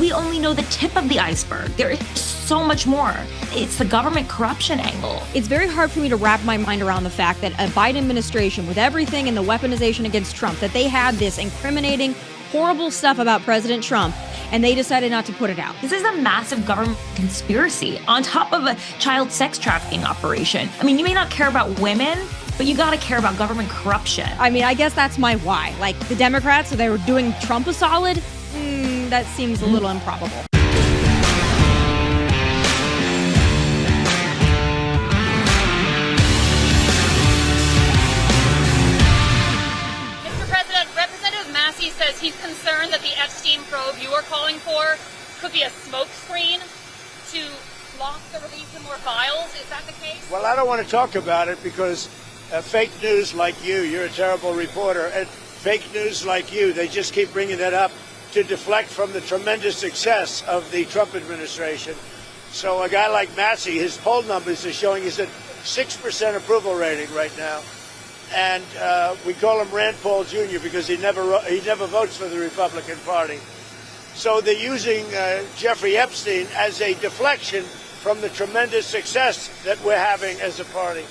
we only know the tip of the iceberg. There is so much more. It's the government corruption angle. It's very hard for me to wrap my mind around the fact that a Biden administration, with everything in the weaponization against Trump, that they had this incriminating, horrible stuff about President Trump, and they decided not to put it out. This is a massive government conspiracy on top of a child sex trafficking operation. I mean, you may not care about women, but you gotta care about government corruption. I mean, I guess that's my why. Like, the Democrats, so they were doing Trump a solid? That seems a little improbable. Mr. President, Representative Massey says he's concerned that the Epstein probe you are calling for could be a smokescreen to block the release of more files. Is that the case? Well, I don't want to talk about it because fake news like you're a terrible reporter, and fake news like you, they just keep bringing that up to deflect from the tremendous success of the Trump administration. So a guy like Massey, his poll numbers are showing he's at 6% approval rating right now. And we call him Rand Paul Jr. because he never votes for the Republican Party. So they're using Jeffrey Epstein as a deflection from the tremendous success that we're having as a party.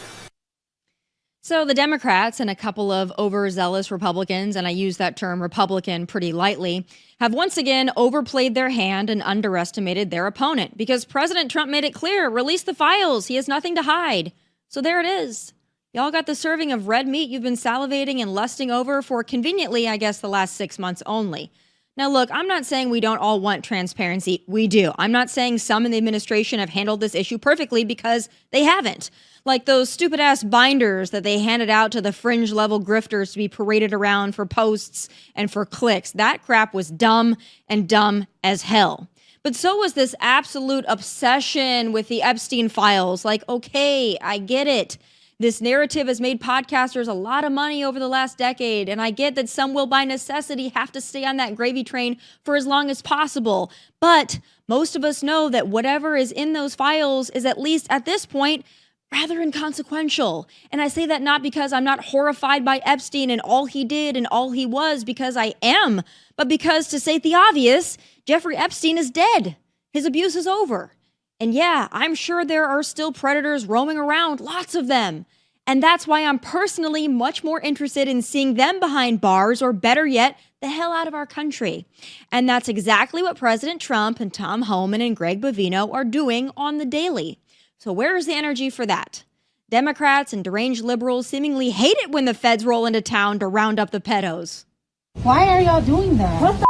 So the Democrats and a couple of overzealous Republicans, and I use that term Republican pretty lightly, have once again overplayed their hand and underestimated their opponent because President Trump made it clear, release the files. He has nothing to hide. So there it is. Y'all got the serving of red meat you've been salivating and lusting over for conveniently, I guess, the last 6 months only. Now, look, I'm not saying we don't all want transparency. We do. I'm not saying some in the administration have handled this issue perfectly because they haven't. Like those stupid ass binders that they handed out to the fringe level grifters to be paraded around for posts and for clicks. That crap was dumb and dumb as hell. But so was this absolute obsession with the Epstein files. Like, okay, I get it. This narrative has made podcasters a lot of money over the last decade, and I get that some will by necessity have to stay on that gravy train for as long as possible. But most of us know that whatever is in those files is, at least at this point, rather inconsequential. And I say that not because I'm not horrified by Epstein and all he did and all he was, because I am, but because, to state the obvious, Jeffrey Epstein is dead. His abuse is over. And yeah, I'm sure there are still predators roaming around, lots of them. And that's why I'm personally much more interested in seeing them behind bars, or better yet, the hell out of our country. And that's exactly what President Trump and Tom Homan and Greg Bovino are doing on the daily. So where is the energy for that? Democrats and deranged liberals seemingly hate it when the feds roll into town to round up the pedos. Why are y'all doing that? What the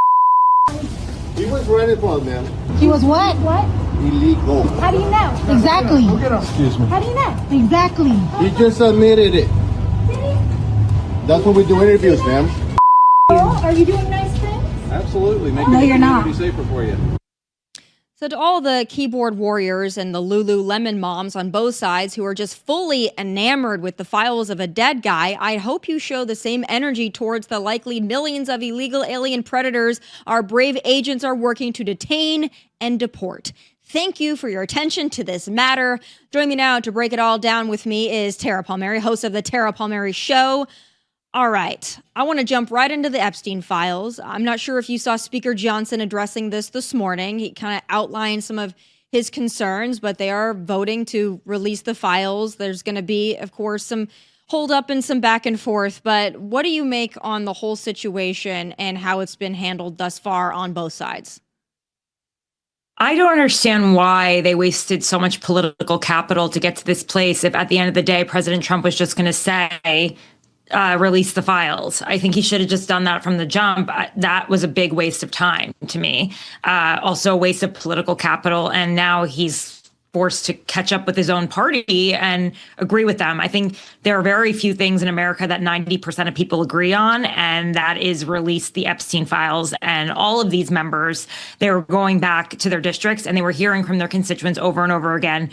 He was running for it, man. He was what? What? Illegal. How do you know? Exactly. Excuse me. How do you know? Exactly. He just admitted it. That's when we do interviews, ma'am. Are you doing nice things? Absolutely. No, you're not. Be safer for you. So to all the keyboard warriors and the Lululemon moms on both sides who are just fully enamored with the files of a dead guy, I hope you show the same energy towards the likely millions of illegal alien predators our brave agents are working to detain and deport. Thank you for your attention to this matter. Join me now to break it all down with me is TaraPalmeri, host of the TaraPalmeri Show. All right, I want to jump right into the Epstein files. I'm not sure if you saw Speaker Johnson addressing this morning. He kind of outlined some of his concerns, but they are voting to release the files. There's going to be, of course, some hold up and some back and forth. But what do you make on the whole situation and how it's been handled thus far on both sides? I don't understand why they wasted so much political capital to get to this place if at the end of the day, President Trump was just going to say, release the files. I think he should have just done that from the jump. That was a big waste of time to me. Also a waste of political capital. And now he's forced to catch up with his own party and agree with them. I think there are very few things in America that 90% of people agree on, and that is release the Epstein files. And all of these members, they were going back to their districts and they were hearing from their constituents over and over again,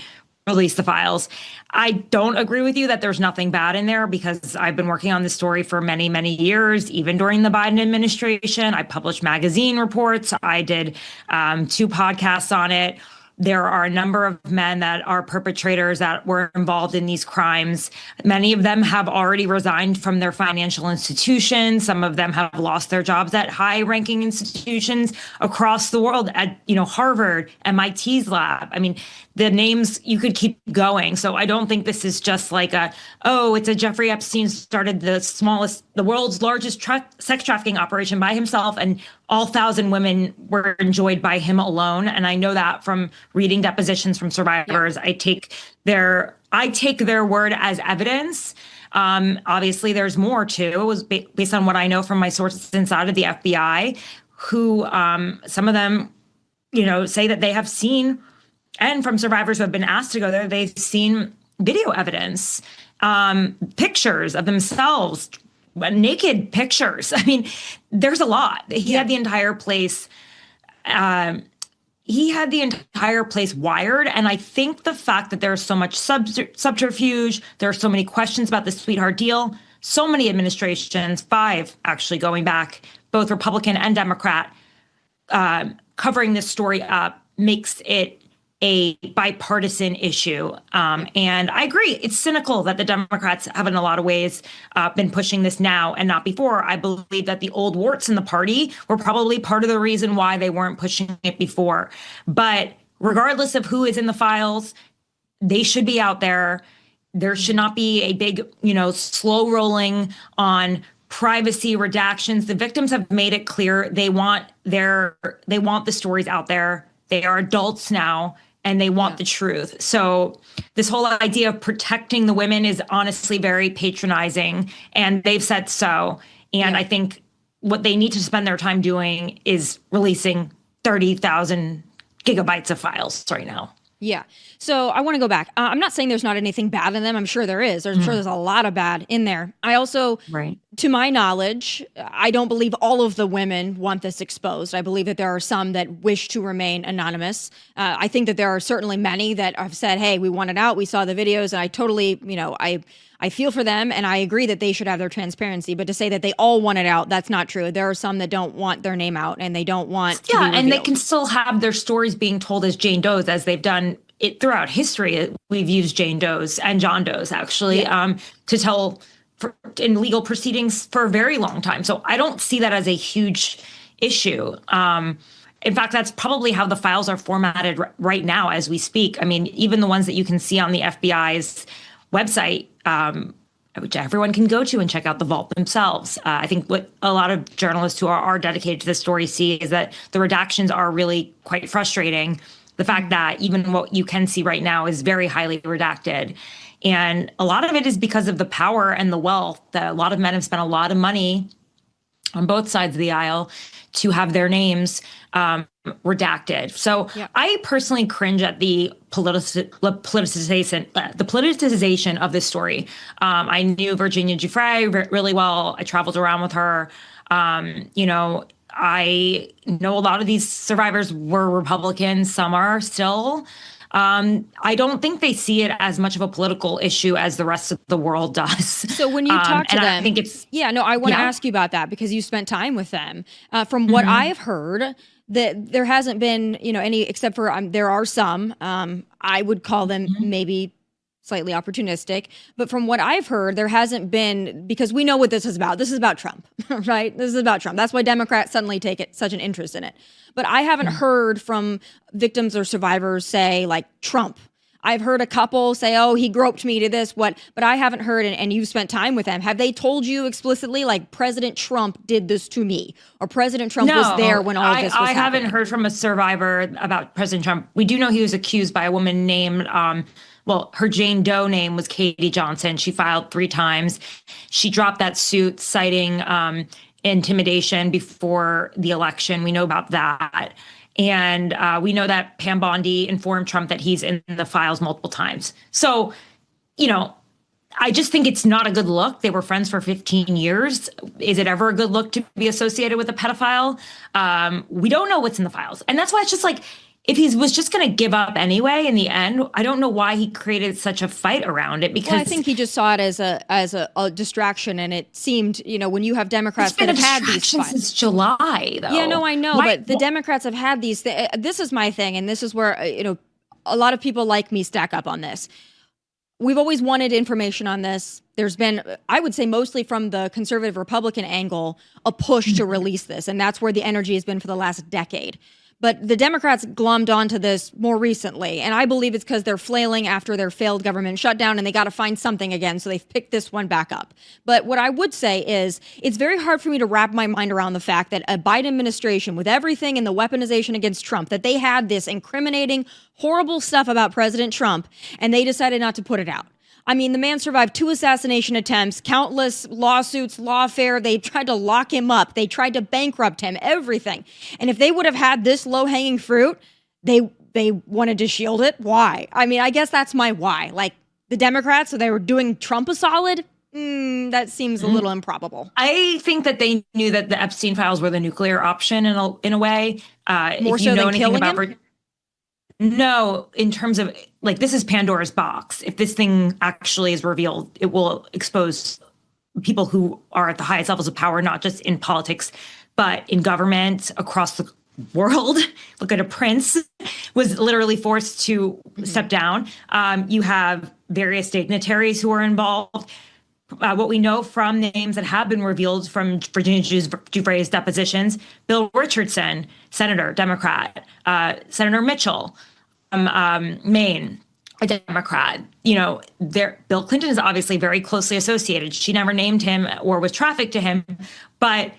release the files. I don't agree with you that there's nothing bad in there because I've been working on this story for many, many years, even during the Biden administration. I published magazine reports. I did 2 podcasts on it. There are a number of men that are perpetrators that were involved in these crimes. Many of them have already resigned from their financial institutions. Some of them have lost their jobs at high-ranking institutions across the world, at Harvard, MIT's lab. I mean, the names, you could keep going. So I don't think this is just like it's a Jeffrey Epstein started the world's largest sex trafficking operation by himself, and all 1,000 women were enjoyed by him alone. And I know that from reading depositions from survivors. Yeah. I take their word as evidence. Obviously, there's more too. It was based on what I know from my sources inside of the FBI, who some of them, say that they have seen, and from survivors who have been asked to go there, they've seen video evidence, pictures of themselves, naked pictures. I mean, there's a lot. He had the entire place. He had the entire place wired. And I think the fact that there's so much subterfuge, there are so many questions about the sweetheart deal, so many administrations, 5 actually going back, both Republican and Democrat, covering this story up makes it a bipartisan issue. And I agree, it's cynical that the Democrats have in a lot of ways been pushing this now and not before. I believe that the old warts in the party were probably part of the reason why they weren't pushing it before. But regardless of who is in the files, they should be out there. There should not be a big, slow rolling on privacy redactions. The victims have made it clear they want the stories out there. They are adults now, and they want the truth. So this whole idea of protecting the women is honestly very patronizing, and they've said so. And I think what they need to spend their time doing is releasing 30,000 gigabytes of files right now. Yeah. So I want to go back. I'm not saying there's not anything bad in them. I'm sure there is. I'm sure there's a lot of bad in there. I also, to my knowledge, I don't believe all of the women want this exposed. I believe that there are some that wish to remain anonymous. I think that there are certainly many that have said, hey, we want it out. We saw the videos, and I totally, I feel for them, and I agree that they should have their transparency. But to say that they all want it out, that's not true. There are some that don't want their name out, and they don't want to be revealed. And they can still have their stories being told as Jane Doe's, as they've done it throughout history. We've used Jane Doe's and John Doe's actually to tell in legal proceedings for a very long time. So I don't see that as a huge issue. In fact, that's probably how the files are formatted right now as we speak. I mean, even the ones that you can see on the FBI's website, which everyone can go to and check out the vault themselves. I think what a lot of journalists who are dedicated to this story see is that the redactions are really quite frustrating. The fact that even what you can see right now is very highly redacted. And a lot of it is because of the power and the wealth that a lot of men have spent a lot of money on both sides of the aisle to have their names redacted. So I personally cringe at the politicization of this story. I knew Virginia Giuffre really well. I traveled around with her. I know a lot of these survivors were Republicans. Some are still. I don't think they see it as much of a political issue as the rest of the world does. So when you talk to them, I think it's I want to ask you about that because you spent time with them. From what I've heard, that there hasn't been any, except for there are some. I would call them maybe slightly opportunistic, but from what I've heard, there hasn't been, because we know what this is about. This is about Trump, right? This is about Trump. That's why Democrats suddenly take such an interest in it. But I haven't heard from victims or survivors say like Trump. I've heard a couple say, oh, he groped me to this, but I haven't heard, and you've spent time with them. Have they told you explicitly like President Trump did this to me, or President Trump was there when all of this was happening? I haven't heard from a survivor about President Trump. We do know he was accused by a woman named, her Jane Doe name was Katie Johnson. She filed 3 times. She dropped that suit citing intimidation before the election. We know about that. And we know that Pam Bondi informed Trump that he's in the files multiple times. So, I just think it's not a good look. They were friends for 15 years. Is it ever a good look to be associated with a pedophile? We don't know what's in the files. And that's why it's just like, if he was just going to give up anyway in the end, I don't know why he created such a fight around it. Because I think he just saw it as a distraction, and it seemed, when you have Democrats that have had these fights since July, though. Yeah, no, I know, but the Democrats have had these. This is my thing, and this is where a lot of people like me stack up on this. We've always wanted information on this. There's been, I would say mostly from the conservative Republican angle, a push to release this. And that's where the energy has been for the last decade. But the Democrats glommed onto this more recently. And I believe it's because they're flailing after their failed government shutdown and they got to find something again. So they've picked this one back up. But what I would say is it's very hard for me to wrap my mind around the fact that a Biden administration, with everything in the weaponization against Trump, that they had this incriminating, horrible stuff about President Trump and they decided not to put it out. I mean, the man survived 2 assassination attempts, countless lawsuits, lawfare. They tried to lock him up. They tried to bankrupt him, everything. And if they would have had this low-hanging fruit, they wanted to shield it. Why? I mean, I guess that's my why. Like the Democrats, so they were doing Trump a solid. That seems a little improbable. I think that they knew that the Epstein files were the nuclear option in a way. More so than killing him? No, in terms of, like, this is Pandora's box. If this thing actually is revealed, it will expose people who are at the highest levels of power, not just in politics, but in government across the world. Look at a prince was literally forced to step down. You have various dignitaries who are involved. What we know from names that have been revealed from Virginia Giuffre's depositions, Bill Richardson, Senator, Democrat, Senator Mitchell, Maine, a Democrat. You know, Bill Clinton is obviously very closely associated. She never named him or was trafficked to him, but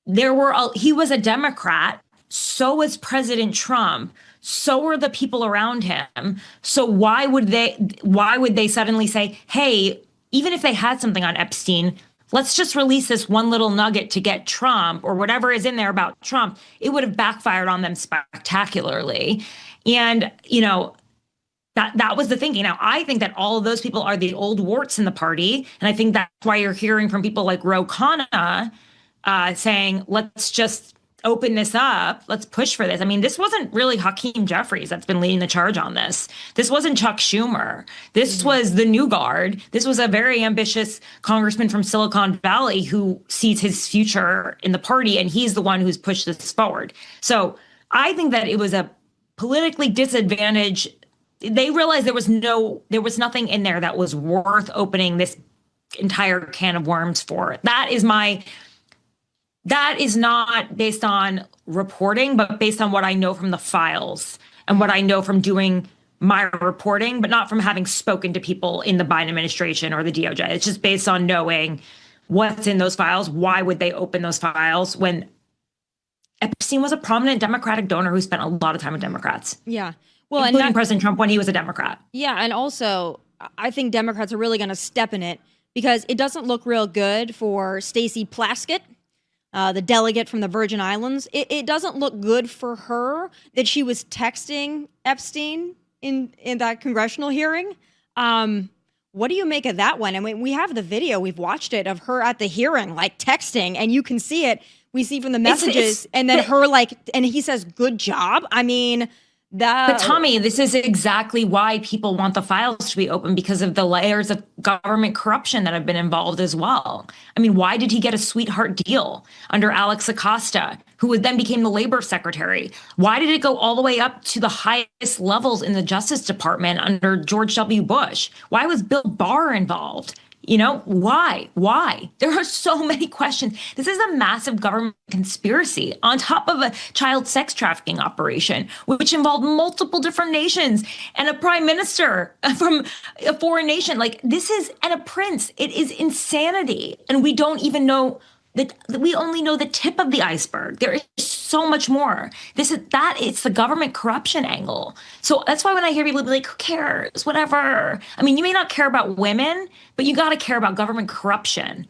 he was a Democrat. So was President Trump. So were the people around him. So why would they suddenly say, hey, even if they had something on Epstein, let's just release this one little nugget to get Trump or whatever is in there about Trump? It would have backfired on them spectacularly. And, you know, that was the thinking. Now, I think that all of those people are the old warts in the party. And I think that's why you're hearing from people like Ro Khanna saying, let's just open this up. Let's push for this. I mean, this wasn't really Hakeem Jeffries that's been leading the charge on this. This wasn't Chuck Schumer. This was the new guard. This was a very ambitious congressman from Silicon Valley who sees his future in the party, and he's the one who's pushed this forward. So I think that it was a politically disadvantaged. They realized there was nothing in there that was worth opening this entire can of worms for. That is not based on reporting, but based on what I know from the files and what I know from doing my reporting, but not from having spoken to people in the Biden administration or the DOJ. It's just based on knowing what's in those files. Why would they open those files when Epstein was a prominent Democratic donor who spent a lot of time with Democrats? Yeah. Well, including President Trump when he was a Democrat. Yeah. And also, I think Democrats are really going to step in it because it doesn't look real good for Stacey Plaskett, the delegate from the Virgin Islands. It doesn't look good for her that she was texting Epstein in that congressional hearing. What do you make of that one? I mean, we have the video, we've watched it, of her at the hearing, like texting, and you can see it. We see from the messages, and then her and he says, "Good job." I mean, But Tomi, this is exactly why people want the files to be open, because of the layers of government corruption that have been involved as well. I mean, why did he get a sweetheart deal under Alex Acosta, who then became the labor secretary? Why did it go all the way up to the highest levels in the Justice Department under George W. Bush? Why was Bill Barr involved? You know, why? There are so many questions. This is a massive government conspiracy on top of a child sex trafficking operation, which involved multiple different nations and a prime minister from a foreign nation. Like, and a prince. It is insanity. And we don't even know we only know the tip of the iceberg. There is so much more. It's the government corruption angle. So that's why when I hear people be like, who cares? Whatever. I mean, you may not care about women, but you got to care about government corruption.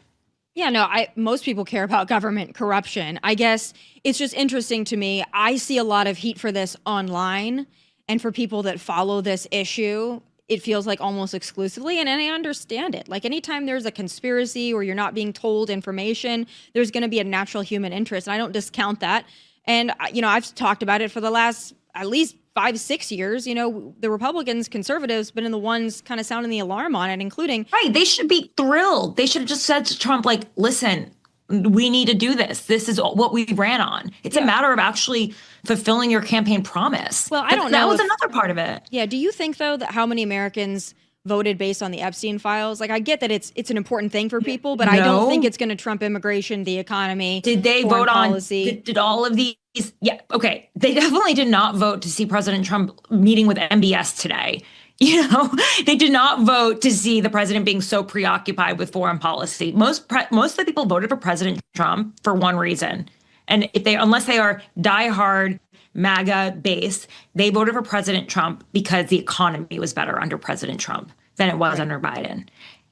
Yeah, no, most people care about government corruption. I guess it's just interesting to me. I see a lot of heat for this online, and for people that follow this issue, it feels like almost exclusively, and I understand it. Like, anytime there's a conspiracy or you're not being told information, there's going to be a natural human interest, and I don't discount that. And, you know, I've talked about it for the last at least 5-6 years. You know, the Republicans, conservatives, been the ones kind of sounding the alarm on it, including... Right, they should be thrilled. They should have just said to Trump, like, listen, we need to do this. This is what we ran on. It's a matter of actually fulfilling your campaign promise. Well, I don't know. That was another part of it. Yeah. Do you think, though, that how many Americans voted based on the Epstein files? Like, I get that it's an important thing for people, but I don't think it's going to trump immigration, the economy. Did they vote policy. on, did all of these? Yeah, okay. They definitely did not vote to see President Trump meeting with MBS today. You know, they did not vote to see the president being so preoccupied with foreign policy. Most of the people voted for President Trump for one reason. And unless they are diehard MAGA base, they voted for President Trump because the economy was better under President Trump than it was under Biden.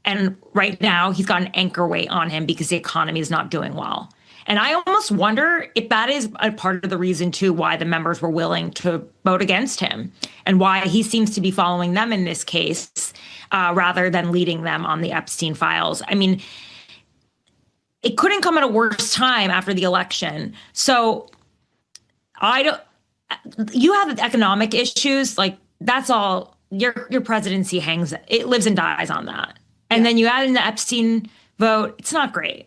And right now he's got an anchor weight on him because the economy is not doing well. And I almost wonder if that is a part of the reason, too, why the members were willing to vote against him and why he seems to be following them in this case rather than leading them on the Epstein files. I mean, it couldn't come at a worse time after the election. So you have economic issues, like that's all your presidency it lives and dies on that. And then you add in the Epstein vote, it's not great.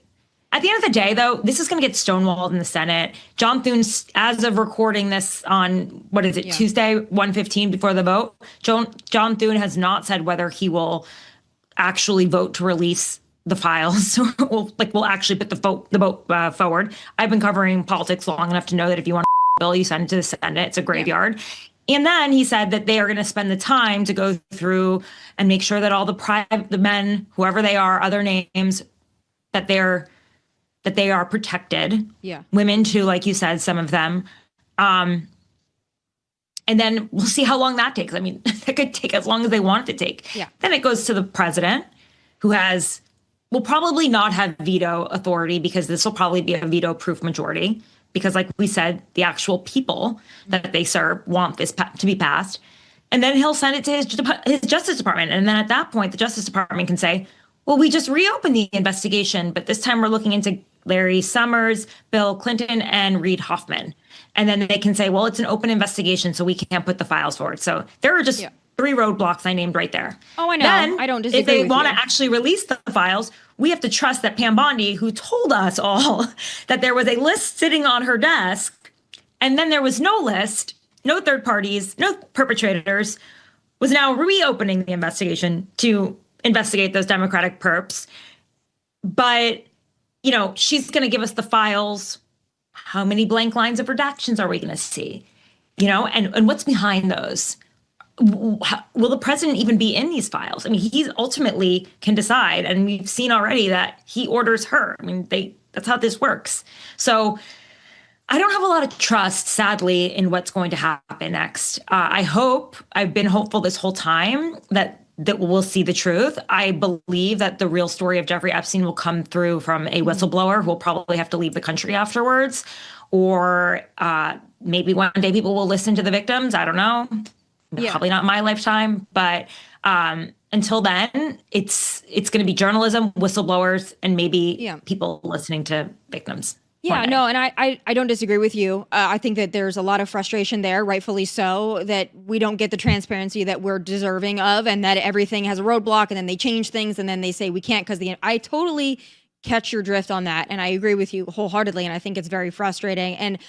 At the end of the day, though, this is going to get stonewalled in the Senate. John Thune, as of recording this on, Tuesday, 1:15 before the vote, John Thune has not said whether he will actually vote to release the files or will actually put the vote forward. I've been covering politics long enough to know that if you want a bill, you send it to the Senate. It's a graveyard. And then he said that they are going to spend the time to go through and make sure that all the men, whoever they are, other names, that they are protected. Yeah. Women too, like you said, some of them. And then we'll see how long that takes. I mean, it could take as long as they want it to take. Yeah. Then it goes to the president, who will probably not have veto authority because this will probably be a veto-proof majority. Because like we said, the actual people that they serve want this to be passed. And then he'll send it to his Justice Department. And then at that point, the Justice Department can say, well, we just reopened the investigation, but this time we're looking into Larry Summers, Bill Clinton, and Reid Hoffman. And then they can say, well, it's an open investigation, so we can't put the files forward. So there are just 3 roadblocks I named right there. Oh, I know. Then, I don't disagree with you. If they want to actually release the files, we have to trust that Pam Bondi, who told us all that there was a list sitting on her desk, and then there was no list, no third parties, no perpetrators, was now reopening the investigation to investigate those Democratic perps. But, she's going to give us the files. How many blank lines of redactions are we going to see? And what's behind those? Will the president even be in these files? I mean, he ultimately can decide. And we've seen already that he orders her. I mean, that's how this works. So I don't have a lot of trust, sadly, in what's going to happen next. I've been hopeful this whole time that we'll see the truth. I believe that the real story of Jeffrey Epstein will come through from a whistleblower who will probably have to leave the country afterwards. Or maybe one day people will listen to the victims. I don't know. Probably not in my lifetime. But until then, it's going to be journalism, whistleblowers, and maybe people listening to victims. Yeah, no, and I don't disagree with you. I think that there's a lot of frustration there, rightfully so, that we don't get the transparency that we're deserving of, and that everything has a roadblock, and then they change things, and then they say we can't because I totally catch your drift on that, and I agree with you wholeheartedly, and I think it's very frustrating. And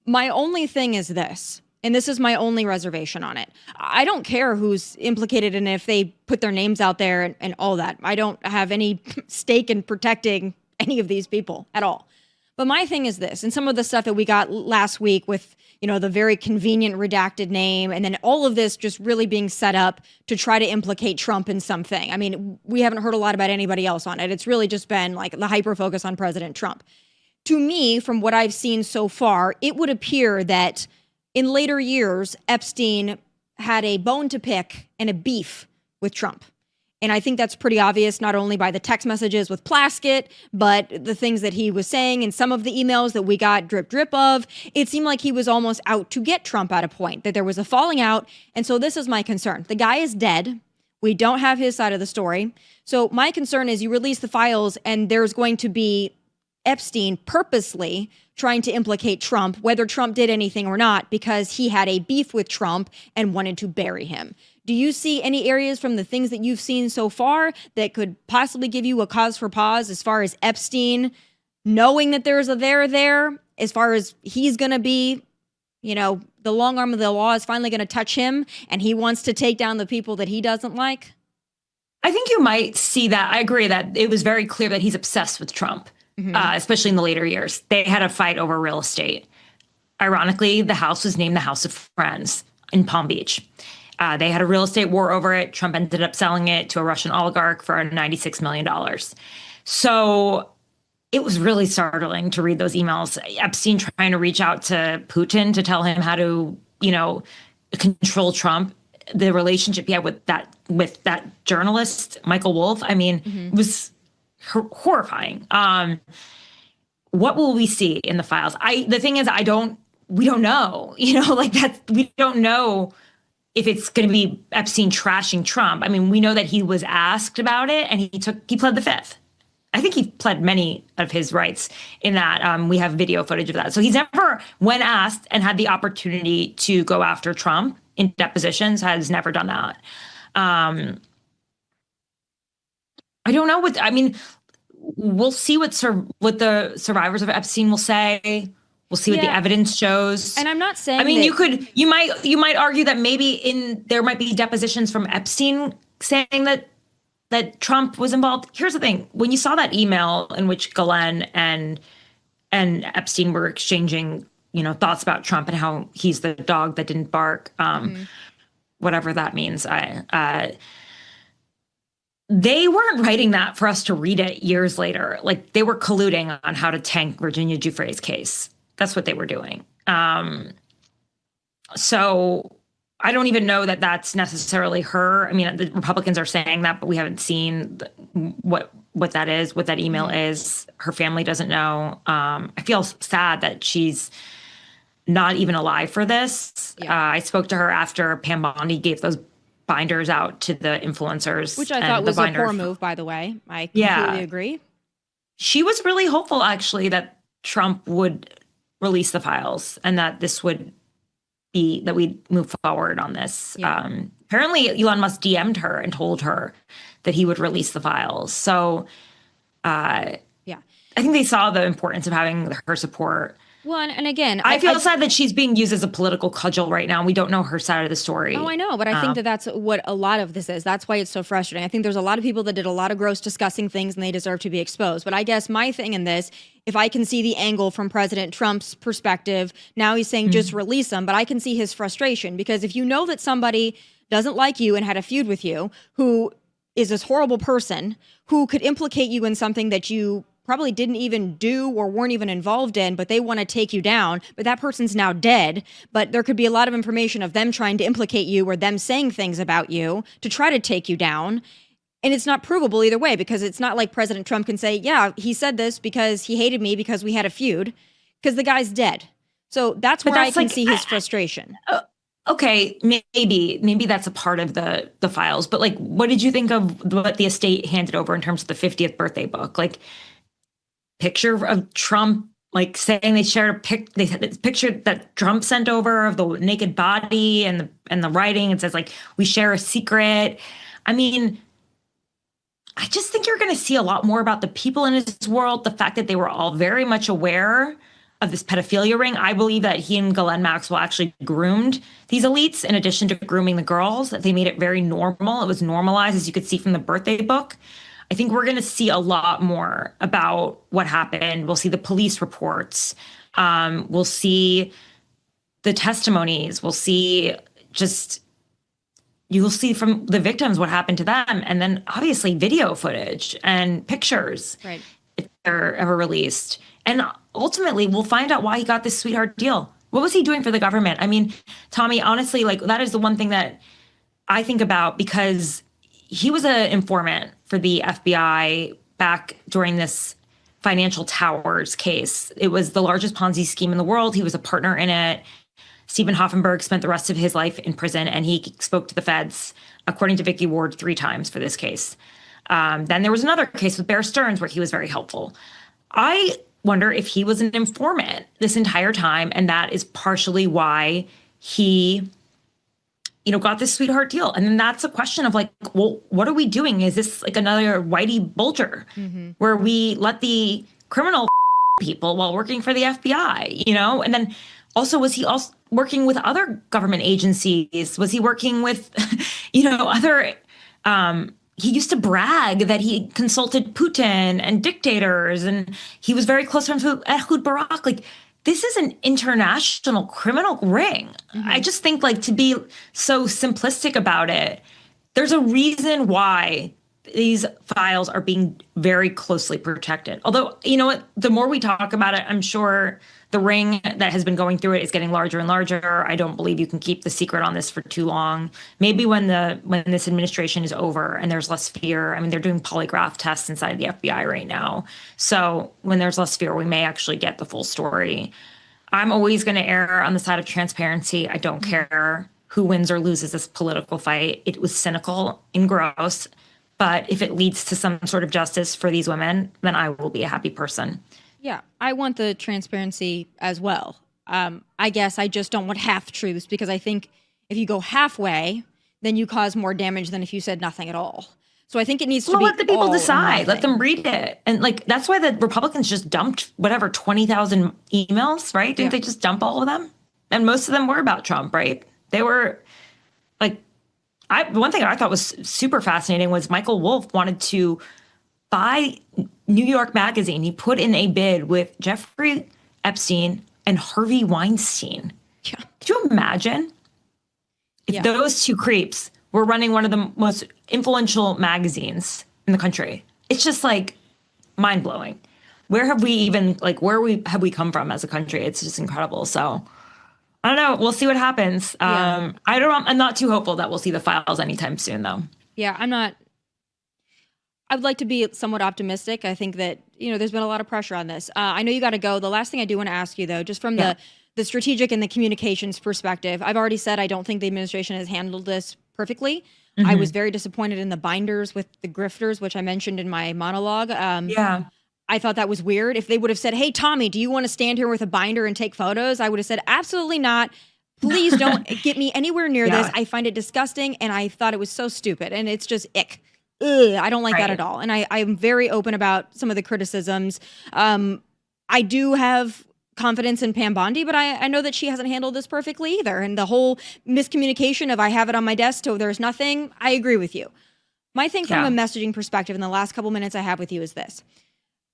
my only thing is this, and this is my only reservation on it. I don't care who's implicated and if they put their names out there and all that. I don't have any stake in protecting any of these people at all. But my thing is this, and some of the stuff that we got last week with, the very convenient redacted name, and then all of this just really being set up to try to implicate Trump in something. I mean, we haven't heard a lot about anybody else on it. It's really just been like the hyper focus on President Trump. To me, from what I've seen so far, it would appear that in later years, Epstein had a bone to pick and a beef with Trump. And I think that's pretty obvious, not only by the text messages with Plaskett, but the things that he was saying and some of the emails that we got drip of. It seemed like he was almost out to get Trump at a point, that there was a falling out. And so this is my concern. The guy is dead. We don't have his side of the story. So my concern is you release the files and there's going to be Epstein purposely trying to implicate Trump, whether Trump did anything or not, because he had a beef with Trump and wanted to bury him. Do you see any areas from the things that you've seen so far that could possibly give you a cause for pause as far as Epstein knowing that there's a there, as far as he's going to be, the long arm of the law is finally going to touch him and he wants to take down the people that he doesn't like? I think you might see that. I agree that it was very clear that he's obsessed with Trump, especially in the later years. They had a fight over real estate. Ironically, the house was named the House of Friends in Palm Beach. They had a real estate war over it. Trump ended up selling it to a Russian oligarch for $96 million. So it was really startling to read those emails. Epstein trying to reach out to Putin to tell him how to, control Trump. The relationship he had with that journalist, Michael Wolff, it was horrifying. What will we see in the files? The thing is, we don't know, we don't know if it's going to be Epstein trashing Trump. We know that he was asked about it and he pled the fifth. I think he pled many of his rights in that. We have video footage of that. So he's never, when asked and had the opportunity to go after Trump in depositions, has never done that. I don't know we'll see what the survivors of Epstein will say. We'll see what the evidence shows. And I'm not saying you might argue that maybe there might be depositions from Epstein saying that Trump was involved. Here's the thing. When you saw that email in which Galen and Epstein were exchanging, thoughts about Trump and how he's the dog that didn't bark, whatever that means. They weren't writing that for us to read it years later. Like, they were colluding on how to tank Virginia Giuffre's case. That's what they were doing. So I don't even know that that's necessarily her. The Republicans are saying that, but we haven't seen what that is, what that email is. Her family doesn't know. I feel sad that she's not even alive for this. Yeah. I spoke to her after Pam Bondi gave those binders out to the influencers. Which I thought was a poor move, by the way. I completely agree. She was really hopeful, actually, that Trump would release the files and that this would be, that we'd move forward on this. Yeah. Apparently, Elon Musk DM'd her and told her that he would release the files. So, I think they saw the importance of having her support. Well, and again, I feel sad that she's being used as a political cudgel right now. We don't know her side of the story. Oh, I know, but I think that's what a lot of this is. That's why it's so frustrating. I think there's a lot of people that did a lot of gross, disgusting things, and they deserve to be exposed. But I guess my thing in this, if I can see the angle from President Trump's perspective, now he's saying just release them, but I can see his frustration, because if you know that somebody doesn't like you and had a feud with you, who is this horrible person, who could implicate you in something that you probably didn't even do or weren't even involved in, but they want to take you down, but that person's now dead, but there could be a lot of information of them trying to implicate you or them saying things about you to try to take you down. And it's not provable either way, because it's not like President Trump can say, yeah, he said this because he hated me because we had a feud, because the guy's dead. So that's where I can see his frustration. Okay, maybe that's a part of the files, but what did you think of what the estate handed over in terms of the 50th birthday book? Picture of Trump, saying they shared they had this picture that Trump sent over of the naked body and the writing. It says we share a secret. I just think you're going to see a lot more about the people in his world. The fact that they were all very much aware of this pedophilia ring. I believe that he and Ghislaine Maxwell actually groomed these elites in addition to grooming the girls. They made it very normal. It was normalized, as you could see from the birthday book. I think we're going to see a lot more about what happened. We'll see the police reports. We'll see the testimonies. We'll see you'll see from the victims what happened to them. And then obviously video footage and pictures, right, if they're ever released. And ultimately, we'll find out why he got this sweetheart deal. What was he doing for the government? Tomi, honestly, that is the one thing that I think about, because he was an informant for the FBI back during this Financial Towers case. It was the largest Ponzi scheme in the world. He was a partner in it. Stephen Hoffenberg spent the rest of his life in prison, and he spoke to the feds, according to Vicky Ward, 3 times for this case. Then there was another case with Bear Stearns where he was very helpful. I wonder if he was an informant this entire time, and that is partially why he got this sweetheart deal. And then that's a question of well, what are we doing? Is this another Whitey Bulger where we let the criminal people while working for the FBI, and then also, was he also working with other government agencies? Was he working with, other, he used to brag that he consulted Putin and dictators, and he was very close friends with Ehud Barak. Like, this is an international criminal ring. I just think, to be so simplistic about it, there's a reason why these files are being very closely protected. Although, you know what, the more we talk about it, I'm sure the ring that has been going through it is getting larger and larger. I don't believe you can keep the secret on this for too long. Maybe when this administration is over and there's less fear. I mean, they're doing polygraph tests inside the FBI right now. So when there's less fear, we may actually get the full story. I'm always going to err on the side of transparency. I don't care who wins or loses this political fight. It was cynical and gross. But if it leads to some sort of justice for these women, then I will be a happy person. Yeah, I want the transparency as well. I guess I just don't want half truths, because I think if you go halfway, then you cause more damage than if you said nothing at all. So I think it needs to be let the people all or decide. Let nothing. them read it. And that's why the Republicans just dumped 20,000 emails, right? Didn't they just dump all of them? And most of them were about Trump, right? They were one thing I thought was super fascinating was Michael Wolff wanted to buy New York Magazine. He put in a bid with Jeffrey Epstein and Harvey Weinstein. Yeah. Could you imagine if those two creeps were running one of the most influential magazines in the country? It's just mind blowing. Where have we even have we come from as a country? It's just incredible. So I don't know. We'll see what happens. I'm not too hopeful that we'll see the files anytime soon, though. Yeah, I'm not. I would like to be somewhat optimistic. I think that, there's been a lot of pressure on this. I know you got to go. The last thing I do want to ask you, though, just from the strategic and the communications perspective, I've already said I don't think the administration has handled this perfectly. I was very disappointed in the binders with the grifters, which I mentioned in my monologue. I thought that was weird. If they would have said, hey, Tomi, do you want to stand here with a binder and take photos? I would have said, absolutely not. Please don't get me anywhere near this. I find it disgusting. And I thought it was so stupid. And it's just ick. Ugh, I don't like that at all. And I'm very open about some of the criticisms. I do have confidence in Pam Bondi, but I know that she hasn't handled this perfectly either. And the whole miscommunication of I have it on my desk so there's nothing, I agree with you. My thing from a messaging perspective in the last couple minutes I have with you is this.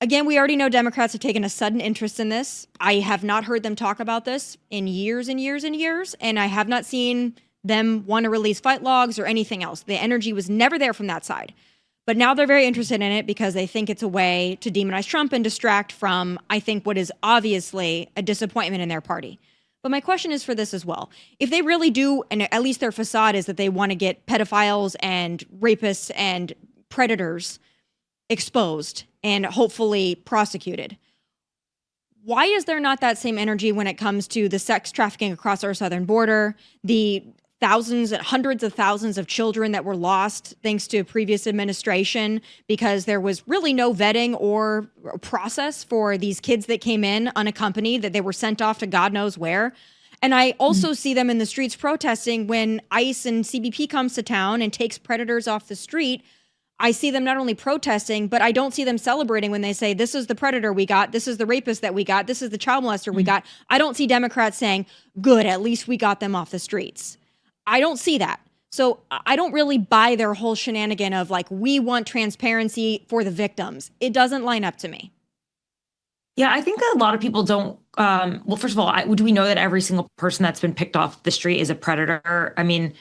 Again, we already know Democrats have taken a sudden interest in this. I have not heard them talk about this in years and years and years, and I have not seen them want to release fight logs or anything else. The energy was never there from that side. But now they're very interested in it because they think it's a way to demonize Trump and distract from, I think, what is obviously a disappointment in their party. But my question is for this as well. If they really do, and at least their facade is that they want to get pedophiles and rapists and predators exposed and hopefully prosecuted, why is there not that same energy when it comes to the sex trafficking across our southern border, the thousands and hundreds of thousands of children that were lost thanks to a previous administration because there was really no vetting or process for these kids that came in unaccompanied, that they were sent off to God knows where? And I also see them in the streets protesting when ICE and CBP comes to town and takes predators off the street. I see them not only protesting, but I don't see them celebrating when they say, this is the predator we got, this is the rapist that we got, this is the child molester we got. I don't see Democrats saying, good, at least we got them off the streets. I don't see that. So I don't really buy their whole shenanigan of we want transparency for the victims. It doesn't line up to me. Yeah, I think that a lot of people don't. Well, first of all, do we know that every single person that's been picked off the street is a predator? I mean,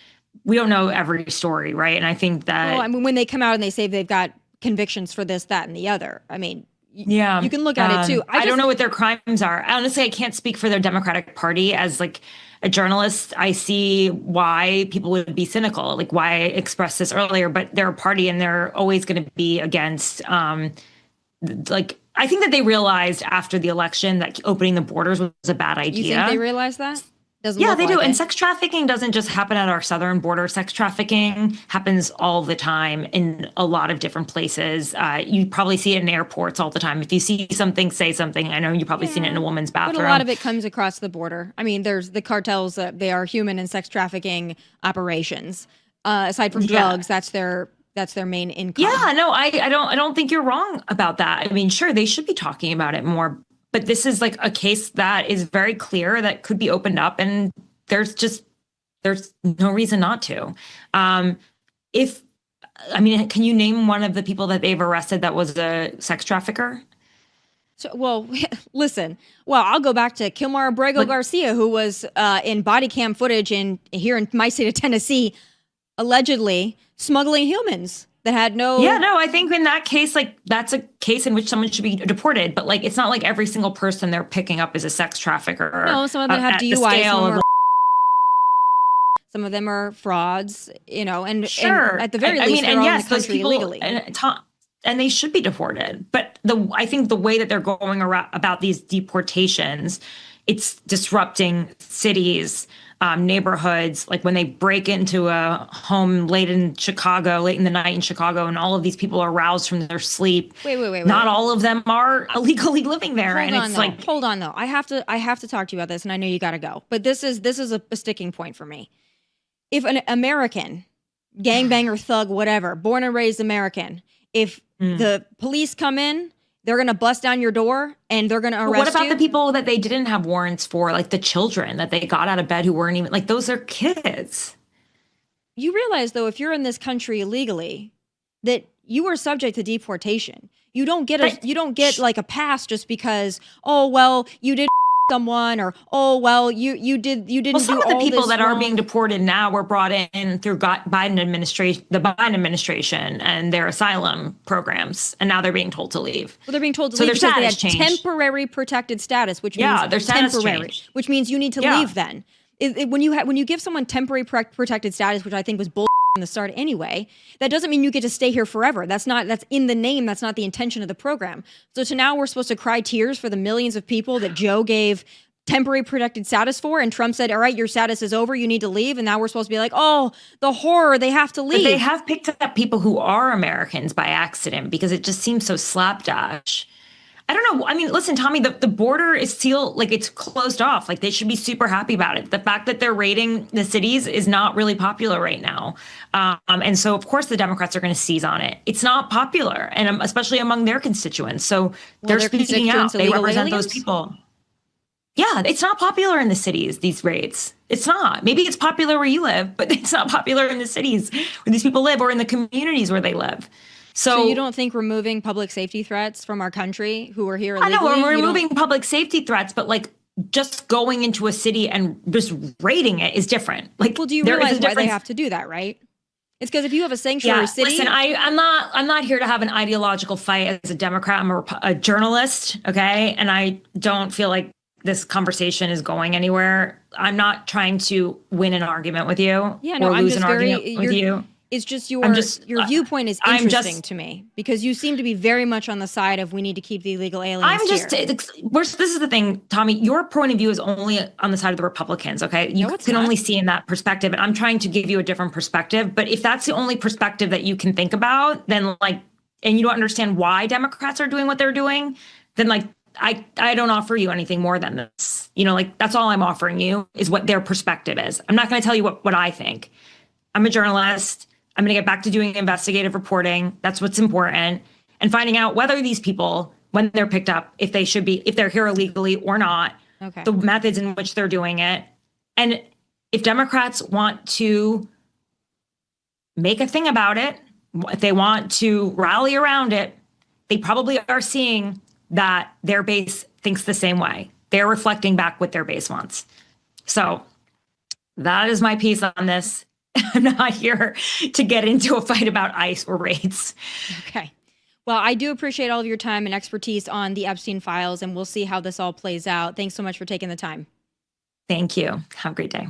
we don't know every story, right? And I think that... Well, I mean, when they come out and they say they've got convictions for this, that, and the other, I mean, you can look at it too. I don't know what their crimes are. Honestly, I can't speak for their Democratic Party. As a journalist, I see why people would be cynical, why I expressed this earlier, but they're a party and they're always going to be against, I think that they realized after the election that opening the borders was a bad idea. You think they realized that? Yeah, they do. And sex trafficking doesn't just happen at our southern border. Sex trafficking happens all the time in a lot of different places. You probably see it in airports all the time. If you see something, say something. I know you've probably seen it in a woman's bathroom. But a lot of it comes across the border. I mean, there's the cartels, they are human and sex trafficking operations. Aside from drugs, that's their main income. Yeah, no, I don't think you're wrong about that. I mean, sure, they should be talking about it more. but this is like a case that is very clear that could be opened up, and there's no reason not to. Can you name one of the people that they've arrested that was a sex trafficker? So, well, listen. Well, I'll go back to Kilmar Abrego Garcia, who was in body cam footage here in my state of Tennessee, allegedly smuggling humans that had no. Yeah, no, I think in that case, like that's a case in which someone should be deported. But like, it's not like every single person they're picking up is a sex trafficker. No, some of them have DUIs. Some of them are frauds, and sure. And at the very least, they're all in the country those people, illegally. And they should be deported. But I think the way that they're going about these deportations, it's disrupting cities, neighborhoods. Like when they break into a home late in the night in Chicago, and all of these people are roused from their sleep. Wait. Not all of them are illegally living there. Hold on though. I have to talk to you about this, and I know you got to go. But this is a sticking point for me. If an American, gangbanger, thug, whatever, born and raised American, if the police come in, they're going to bust down your door and they're going to arrest you. What about the people that they didn't have warrants for, like the children that they got out of bed who weren't even, like those are kids. You realize, though, if you're in this country illegally, that you are subject to deportation. You don't get like a pass just because, oh, well, you did someone, or oh well, you didn't. Well, some of the people that are being deported now were brought in through the Biden administration and their asylum programs, and now they're being told to leave. Well, they're being told to leave because they had temporary protected status, which means their status temporary, changed. Which means you need to leave. Then, when you give someone temporary protected status, which I think was bull in the start anyway, that doesn't mean you get to stay here forever. That's in the name. That's not the intention of the program. So now we're supposed to cry tears for the millions of people that Joe gave temporary protected status for, and Trump said, all right, your status is over, you need to leave. And now we're supposed to be like, oh, the horror, they have to leave. But they have picked up people who are Americans by accident because it just seems so slapdash. I don't know. I mean, listen, Tomi, the border is still, like, it's closed off. Like, they should be super happy about it. The fact that they're raiding the cities is not really popular right now. And so, of course, the Democrats are going to seize on it. It's not popular, and especially among their constituents. So they're speaking out. They represent those people. Yeah, it's not popular in the cities, these raids. It's not. Maybe it's popular where you live, but it's not popular in the cities where these people live or in the communities where they live. So you don't think removing public safety threats from our country who are here illegally? I know we're removing public safety threats, but like just going into a city and just raiding it is different. Like, well, do you realize why they have to do that, right? It's because if you have a sanctuary city. Listen, I'm not here to have an ideological fight as a Democrat. I'm a journalist, okay? And I don't feel like this conversation is going anywhere. I'm not trying to win an argument with you or lose an argument with you. It's just your viewpoint is interesting to me because you seem to be very much on the side of we need to keep the illegal aliens here. This is the thing, Tomi, your point of view is only on the side of the Republicans, okay? You can only see in that perspective, and I'm trying to give you a different perspective. But if that's the only perspective that you can think about, then and you don't understand why Democrats are doing what they're doing, then I don't offer you anything more than this. That's all I'm offering you is what their perspective is. I'm not going to tell you what I think. I'm a journalist. I'm going to get back to doing investigative reporting. That's what's important. And finding out whether these people, when they're picked up, if they're here illegally or not, the methods in which they're doing it. And if Democrats want to make a thing about it, if they want to rally around it, they probably are seeing that their base thinks the same way. They're reflecting back what their base wants. So that is my piece on this. I'm not here to get into a fight about ICE or raids. Okay. Well, I do appreciate all of your time and expertise on the Epstein files, and we'll see how this all plays out. Thanks so much for taking the time. Thank you. Have a great day.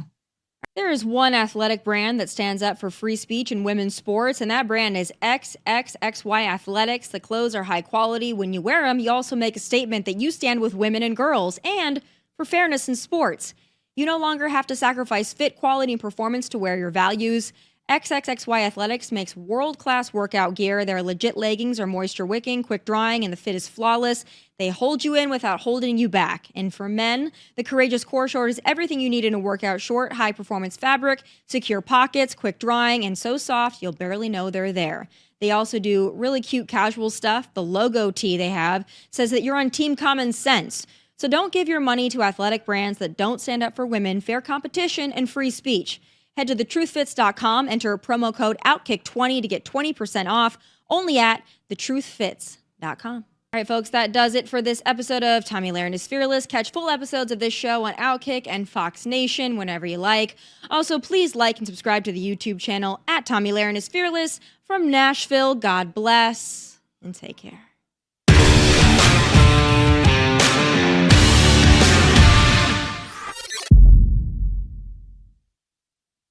There is one athletic brand that stands up for free speech in women's sports, and that brand is XXXY Athletics. The clothes are high quality. When you wear them, you also make a statement that you stand with women and girls and for fairness in sports. You no longer have to sacrifice fit, quality, and performance to wear your values. XXXY Athletics makes world-class workout gear. Their legit leggings are moisture-wicking, quick-drying, and the fit is flawless. They hold you in without holding you back. And for men, the Courageous Core Short is everything you need in a workout short. High-performance fabric, secure pockets, quick-drying, and so soft you'll barely know they're there. They also do really cute casual stuff. The logo tee they have says that you're on Team Common Sense. So don't give your money to athletic brands that don't stand up for women, fair competition, and free speech. Head to thetruthfits.com, enter promo code OUTKICK20 to get 20% off, only at thetruthfits.com. All right, folks, that does it for this episode of Tomi Lahren is Fearless. Catch full episodes of this show on Outkick and Fox Nation whenever you like. Also, please like and subscribe to the YouTube channel at Tomi Lahren is Fearless. From Nashville, God bless and take care.